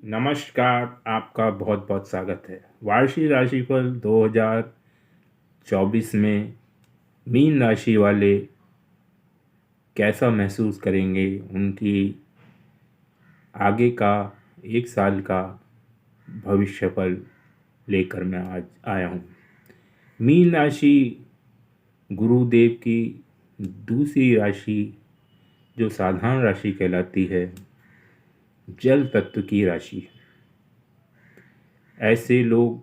नमस्कार। आपका बहुत बहुत स्वागत है। वार्षिक राशिफल 2024 में मीन राशि वाले कैसा महसूस करेंगे, उनकी आगे का एक साल का भविष्यफल लेकर मैं आज आया हूँ। मीन राशि गुरुदेव की दूसरी राशि जो साधारण राशि कहलाती है, जल तत्व की राशि। ऐसे लोग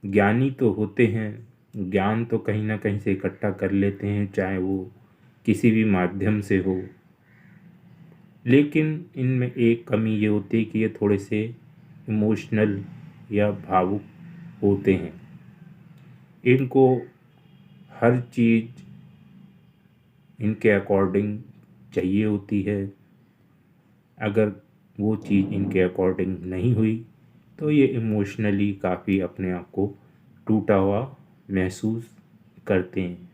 ज्ञानी तो होते हैं, ज्ञान तो कहीं ना कहीं से इकट्ठा कर लेते हैं, चाहे वो किसी भी माध्यम से हो। लेकिन इनमें एक कमी ये होती है कि ये थोड़े से इमोशनल या भावुक होते हैं। इनको हर चीज़ इनके अकॉर्डिंग चाहिए होती है। अगर वो चीज़ इनके अकॉर्डिंग नहीं हुई तो ये इमोशनली काफ़ी अपने आप को टूटा हुआ महसूस करते हैं।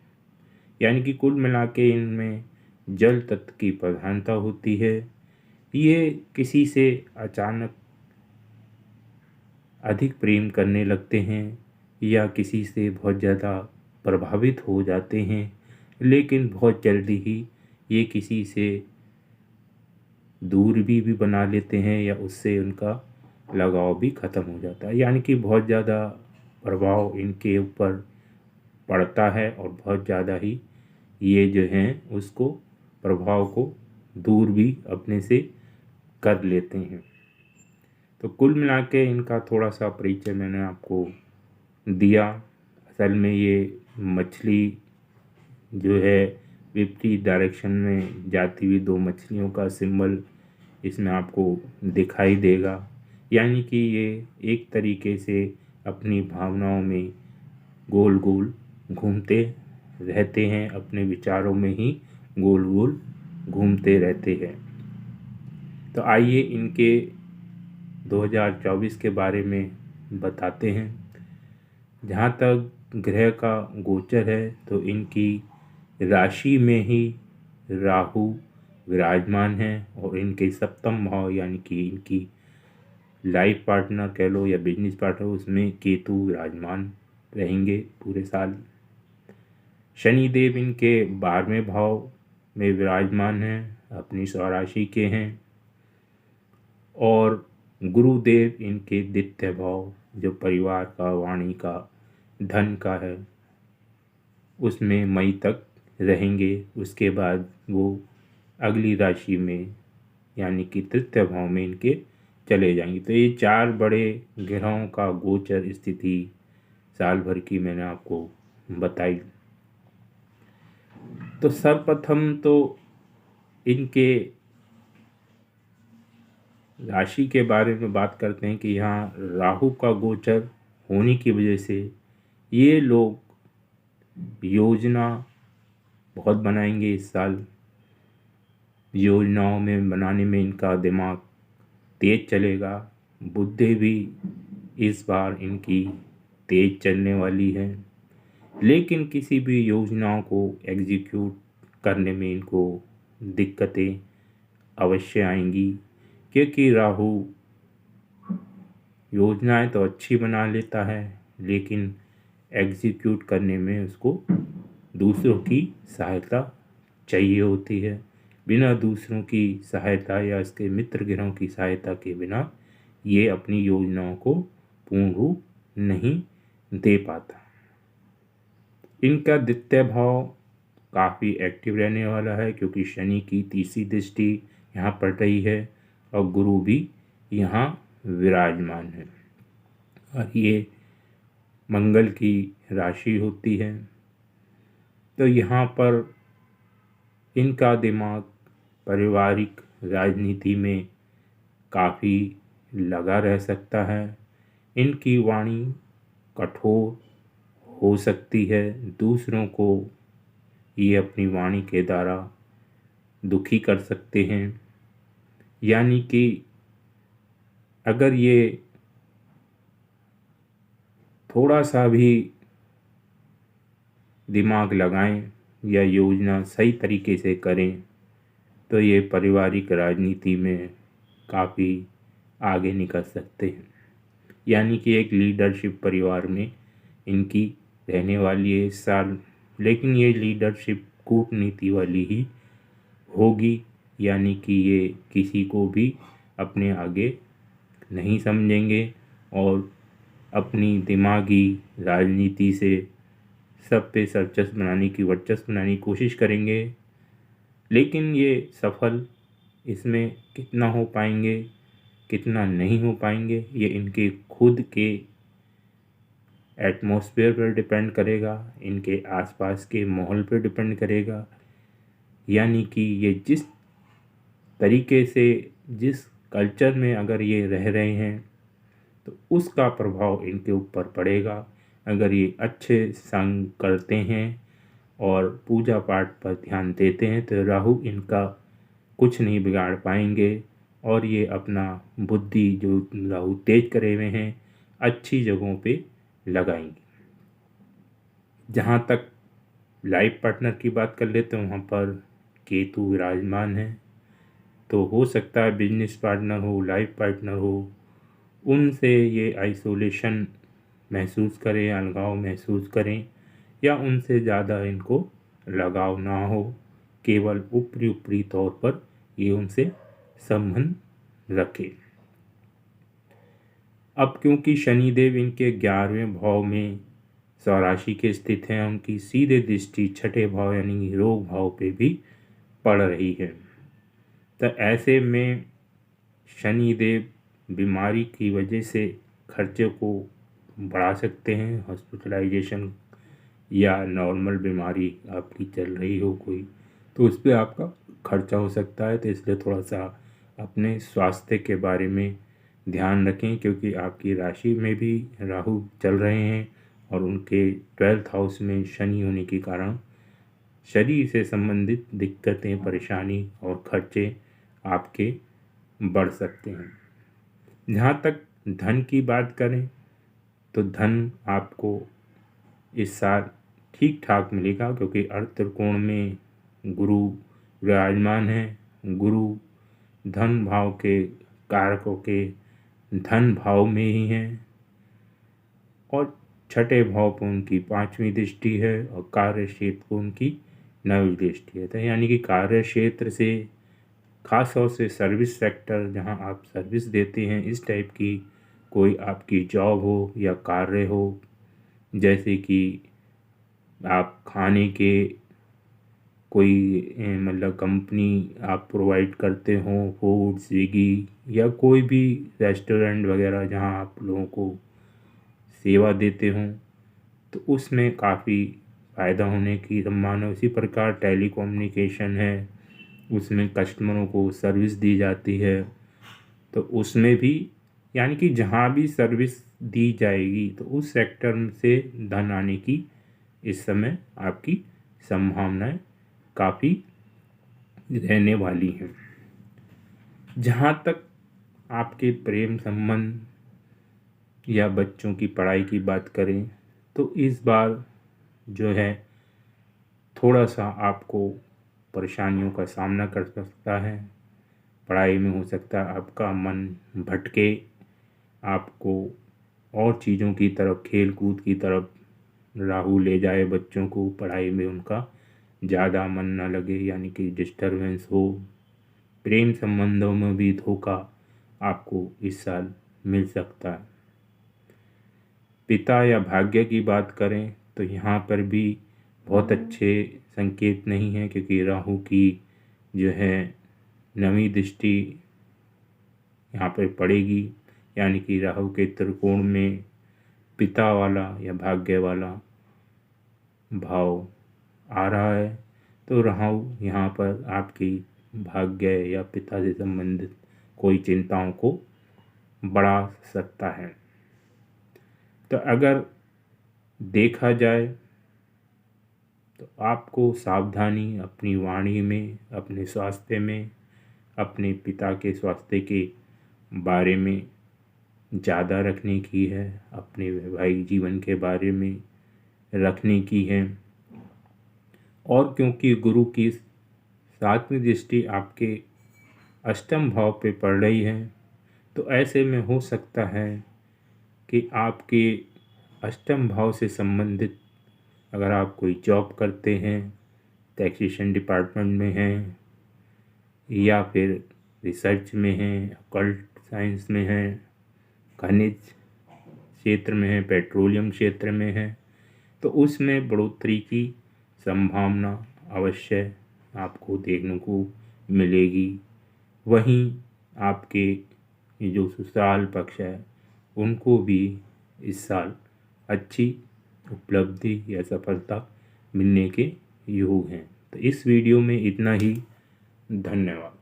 यानी कि कुल मिला के इनमें जल तत्व की प्रधानता होती है। ये किसी से अचानक अधिक प्रेम करने लगते हैं या किसी से बहुत ज़्यादा प्रभावित हो जाते हैं, लेकिन बहुत जल्दी ही ये किसी से दूर भी बना लेते हैं या उससे उनका लगाव भी ख़त्म हो जाता है। यानी कि बहुत ज़्यादा प्रभाव इनके ऊपर पड़ता है और बहुत ज़्यादा ही ये जो हैं उसको प्रभाव को दूर भी अपने से कर लेते हैं। तो कुल मिला के इनका थोड़ा सा परिचय मैंने आपको दिया। असल में ये मछली जो है विपरीत डायरेक्शन में जाती हुई दो मछलियों का सिंबल इसमें आपको दिखाई देगा। यानी कि ये एक तरीके से अपनी भावनाओं में गोल गोल घूमते रहते हैं, अपने विचारों में ही गोल गोल घूमते रहते हैं। तो आइए इनके 2024 के बारे में बताते हैं। जहाँ तक ग्रह का गोचर है तो इनकी राशि में ही राहु विराजमान है और इनके सप्तम भाव यानी कि इनकी लाइफ पार्टनर कह लो या बिजनेस पार्टनर, उसमें केतु विराजमान रहेंगे पूरे साल। शनिदेव इनके 12वें भाव में विराजमान हैं, अपनी स्वराशि के हैं। और गुरुदेव इनके द्वितीय भाव जो परिवार का, वाणी का, धन का है, उसमें मई तक रहेंगे। उसके बाद वो अगली राशि में यानी कि तृतीय भाव में इनके चले जाएंगे। तो ये चार बड़े ग्रहों का गोचर स्थिति साल भर की मैंने आपको बताई। तो सर्वप्रथम तो इनके राशि के बारे में बात करते हैं कि यहाँ राहु का गोचर होने की वजह से ये लोग योजना बहुत बनाएंगे इस साल। योजनाओं में बनाने में इनका दिमाग तेज चलेगा। बुद्धि भी इस बार इनकी तेज चलने वाली है। लेकिन किसी भी योजनाओं को एग्जीक्यूट करने में इनको दिक्कतें अवश्य आएंगी, क्योंकि राहु योजनाएं तो अच्छी बना लेता है लेकिन एग्जीक्यूट करने में उसको दूसरों की सहायता चाहिए होती है। बिना दूसरों की सहायता या इसके मित्र ग्रहों की सहायता के बिना ये अपनी योजनाओं को पूर्ण रूप नहीं दे पाता। इनका द्वितीय भाव काफ़ी एक्टिव रहने वाला है, क्योंकि शनि की तीसरी दृष्टि यहाँ पड़ रही है और गुरु भी यहाँ विराजमान है और ये मंगल की राशि होती है। तो यहाँ पर इनका दिमाग पारिवारिक राजनीति में काफ़ी लगा रह सकता है। इनकी वाणी कठोर हो सकती है, दूसरों को ये अपनी वाणी के द्वारा दुखी कर सकते हैं। यानी कि अगर ये थोड़ा सा भी दिमाग लगाएं या योजना सही तरीके से करें तो ये पारिवारिक राजनीति में काफ़ी आगे निकल सकते हैं। यानी कि एक लीडरशिप परिवार में इनकी रहने वाली है इस साल, लेकिन ये लीडरशिप कूटनीति वाली ही होगी। यानी कि ये किसी को भी अपने आगे नहीं समझेंगे और अपनी दिमागी राजनीति से सब पे वर्चस्व बनाने की कोशिश करेंगे। लेकिन ये सफल इसमें कितना हो पाएंगे, कितना नहीं हो पाएंगे, ये इनके खुद के एटमॉस्फेयर पर डिपेंड करेगा, इनके आसपास के माहौल पर डिपेंड करेगा। यानी कि ये जिस तरीके से, जिस कल्चर में अगर ये रह रहे हैं तो उसका प्रभाव इनके ऊपर पड़ेगा। अगर ये अच्छे संग करते हैं और पूजा पाठ पर ध्यान देते हैं तो राहु इनका कुछ नहीं बिगाड़ पाएंगे और ये अपना बुद्धि जो राहु तेज करे हुए हैं अच्छी जगहों पे लगाएंगे। जहाँ तक लाइफ पार्टनर की बात कर लेते हैं, वहाँ पर केतु विराजमान है, तो हो सकता है बिजनेस पार्टनर हो, लाइफ पार्टनर हो, उनसे ये आइसोलेशन महसूस करें, अलगाव महसूस करें, या उनसे ज़्यादा इनको लगाव ना हो, केवल ऊपरी तौर पर ये उनसे संबंध रखें। अब क्योंकि शनिदेव इनके 11वें भाव में स्वराशि के स्थित हैं, उनकी सीधे दृष्टि छठे भाव यानी रोग भाव पे भी पड़ रही है, तो ऐसे में शनिदेव बीमारी की वजह से खर्चे को बढ़ा सकते हैं। हॉस्पिटलाइजेशन या नॉर्मल बीमारी आपकी चल रही हो कोई, तो उस पर आपका खर्चा हो सकता है। तो इसलिए थोड़ा सा अपने स्वास्थ्य के बारे में ध्यान रखें, क्योंकि आपकी राशि में भी राहु चल रहे हैं और उनके 12th हाउस में शनि होने के कारण शरीर से संबंधित दिक्कतें, परेशानी और खर्चे आपके बढ़ सकते हैं। जहाँ तक धन की बात करें तो धन आपको इस साल ठीक ठाक मिलेगा, क्योंकि अर्थ त्रिकोण में गुरु विराजमान है। गुरु धन भाव के कारकों के धन भाव में ही हैं और छठे भाव पर उनकी 5वीं दृष्टि है और कार्य क्षेत्र को उनकी 9वीं दृष्टि है। तो यानी कि कार्य क्षेत्र से, खास तौर से सर्विस सेक्टर जहां आप सर्विस देते हैं, इस टाइप की कोई आपकी जॉब हो या कार्य हो, जैसे कि आप खाने के कोई मतलब कंपनी आप प्रोवाइड करते हो, फूड, स्विगी या कोई भी रेस्टोरेंट वगैरह जहां आप लोगों को सेवा देते हों, तो उसमें काफ़ी फ़ायदा होने की संभावना। उसी प्रकार टेलीकम्युनिकेशन है, उसमें कस्टमरों को सर्विस दी जाती है, तो उसमें भी यानी कि जहाँ भी सर्विस दी जाएगी तो उस सेक्टर से धन आने की इस समय आपकी संभावनाएं काफ़ी रहने वाली हैं। जहाँ तक आपके प्रेम संबंध या बच्चों की पढ़ाई की बात करें तो इस बार जो है थोड़ा सा आपको परेशानियों का सामना कर सकता है। पढ़ाई में हो सकता है आपका मन भटके, आपको और चीज़ों की तरफ, खेल कूद की तरफ राहु ले जाए, बच्चों को पढ़ाई में उनका ज़्यादा मन न लगे, यानी कि डिस्टरबेंस हो। प्रेम संबंधों में भी धोखा आपको इस साल मिल सकता है। पिता या भाग्य की बात करें तो यहाँ पर भी बहुत अच्छे संकेत नहीं है, क्योंकि राहु की जो है 9वीं दृष्टि यहाँ पर पड़ेगी, यानी कि राहु के त्रिकोण में पिता वाला या भाग्य वाला भाव आ रहा है, तो राहु यहाँ पर आपकी भाग्य या पिता से संबंधित कोई चिंताओं को बढ़ा सकता है। तो अगर देखा जाए तो आपको सावधानी अपनी वाणी में, अपने स्वास्थ्य में, अपने पिता के स्वास्थ्य के बारे में ज़्यादा रखने की है, अपने वैवाहिक जीवन के बारे में रखने की है। और क्योंकि गुरु की 7वीं दृष्टि आपके अष्टम भाव पे पड़ रही है। तो ऐसे में हो सकता है कि आपके अष्टम भाव से संबंधित अगर आप कोई जॉब करते हैं, टैक्सेशन डिपार्टमेंट में हैं या फिर रिसर्च में हैं, ऑकल्ट साइंस में हैं, खनिज क्षेत्र में है, पेट्रोलियम क्षेत्र में है, तो उसमें बढ़ोतरी की संभावना अवश्य आपको देखने को मिलेगी। वहीं आपके ये जो ससुराल पक्ष है उनको भी इस साल अच्छी उपलब्धि या सफलता मिलने के योग हैं। तो इस वीडियो में इतना ही। धन्यवाद।